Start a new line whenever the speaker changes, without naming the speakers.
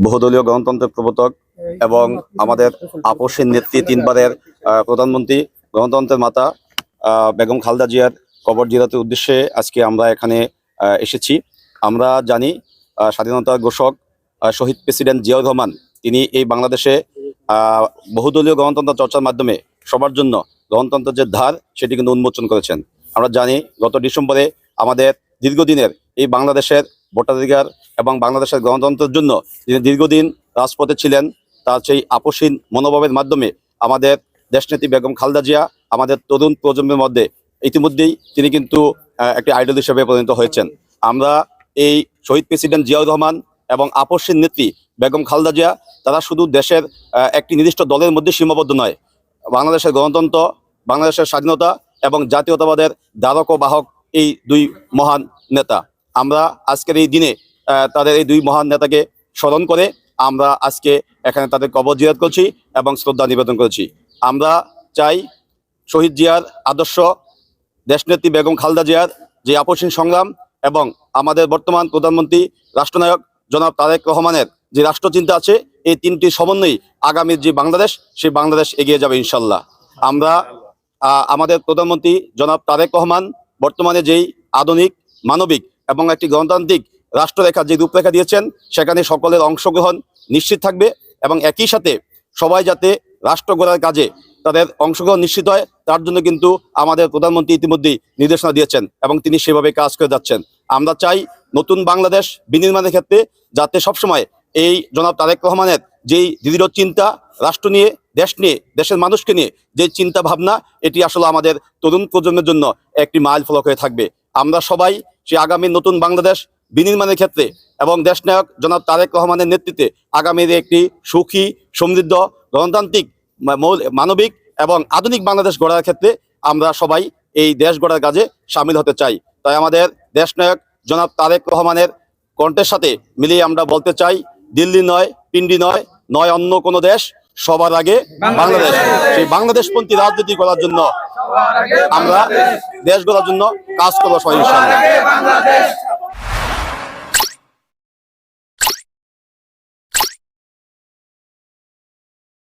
বহুদলীয় গণতন্ত্রের প্রবর্তক এবং আমাদের আপসের নেত্রী তিনবারের প্রধানমন্ত্রী গণতন্ত্রের মাতা বেগম খালেদা জিয়ার কবর জিয়ারতের উদ্দেশ্যে আজকে আমরা এখানে এসেছি। আমরা জানি স্বাধীনতার ঘোষক শহীদ প্রেসিডেন্ট জিয়াউর রহমান তিনি এই বাংলাদেশে বহুদলীয় গণতন্ত্র চর্চার মাধ্যমে সবার জন্য গণতন্ত্রের যে ধার সেটি কিন্তু উন্মোচন করেছেন। আমরা জানি গত ডিসেম্বরে আমাদের দীর্ঘদিনের এই বাংলাদেশের ভোটাধিকার এবং বাংলাদেশের গণতন্ত্রের জন্য তিনি দীর্ঘদিন রাজপথে ছিলেন। তার সেই আপসহীন মনোভাবের মাধ্যমে আমাদের দেশনেত্রী বেগম খালেদা জিয়া আমাদের তরুণ প্রজন্মের মধ্যে ইতিমধ্যেই তিনি কিন্তু একটি আইডল হিসেবে পরিণত হয়েছেন। আমরা এই শহীদ প্রেসিডেন্ট জিয়াউর রহমান এবং আপসহীন নেত্রী বেগম খালেদা জিয়া তারা শুধু দেশের একটি নির্দিষ্ট দলের মধ্যে সীমাবদ্ধ নয়, বাংলাদেশের গণতন্ত্র, বাংলাদেশের স্বাধীনতা এবং জাতীয়তাবাদের ধারক ও বাহক এই দুই মহান নেতা। আমরা আজকের এই দিনে তাদের এই দুই মহান নেতাকে স্মরণ করে আমরা আজকে এখানে তাদের কবর জিয়ারত করছি এবং শ্রদ্ধা নিবেদন করেছি। আমরা চাই শহীদ জিয়ার আদর্শ, দেশনেত্রী বেগম খালেদা জিয়ার যে আপসহীন সংগ্রাম এবং আমাদের বর্তমান প্রধানমন্ত্রী রাষ্ট্রনায়ক জনাব তারেক রহমানের যে রাষ্ট্রচিন্তা আছে, এই তিনটি সমন্বয়ে আগামীর যে বাংলাদেশ সেই বাংলাদেশ এগিয়ে যাবে ইনশাল্লাহ। আমরা আমাদের প্রধানমন্ত্রী জনাব তারেক রহমান বর্তমানে যেই আধুনিক, মানবিক এবং একটি গণতান্ত্রিক রাষ্ট্ররেখা যে রূপরেখা দিয়েছেন সেখানে সকলের অংশগ্রহণ নিশ্চিত থাকবে এবং একই সাথে সবাই যাতে রাষ্ট্র গড়ার কাজে তাদের অংশগ্রহণ নিশ্চিত হয় তার জন্য কিন্তু আমাদের প্রধানমন্ত্রী ইতিমধ্যেই নির্দেশনা দিয়েছেন এবং তিনি সেভাবে কাজ করে যাচ্ছেন। আমরা চাই নতুন বাংলাদেশ বিনির্মাণের ক্ষেত্রে যাতে সবসময় এই জনাব তারেক রহমানের যেই দৃঢ় চিন্তা, রাষ্ট্র নিয়ে, দেশ নিয়ে, দেশের মানুষকে নিয়ে যে চিন্তা ভাবনা, এটি আসলে আমাদের তরুণ প্রজন্মের জন্য একটি মাইল ফলক হয়ে থাকবে। আমরা সবাই সেই আগামী নতুন বাংলাদেশ বিনির্মাণের ক্ষেত্রে এবং দেশনায়ক জনাব তারেক রহমানের নেতৃত্বে আগামীর একটি সুখী, সমৃদ্ধ, গণতান্ত্রিক, মানবিক এবং আধুনিক বাংলাদেশ গড়ার ক্ষেত্রে আমরা সবাই এই দেশ গড়ার কাজে সামিল হতে চাই। তাই আমাদের দেশনায়ক জনাব তারেক রহমানের কণ্ঠের সাথে মিলিয়ে আমরা বলতে চাই, দিল্লি নয়, পিন্ডি নয়, নয় অন্য কোনো দেশ, সবার আগে বাংলাদেশ। সেই বাংলাদেশপন্থী রাজনীতি করার জন্য আমরা দেশ গড়ার জন্য কাজ করবো সবাই ইনশাআল্লাহ।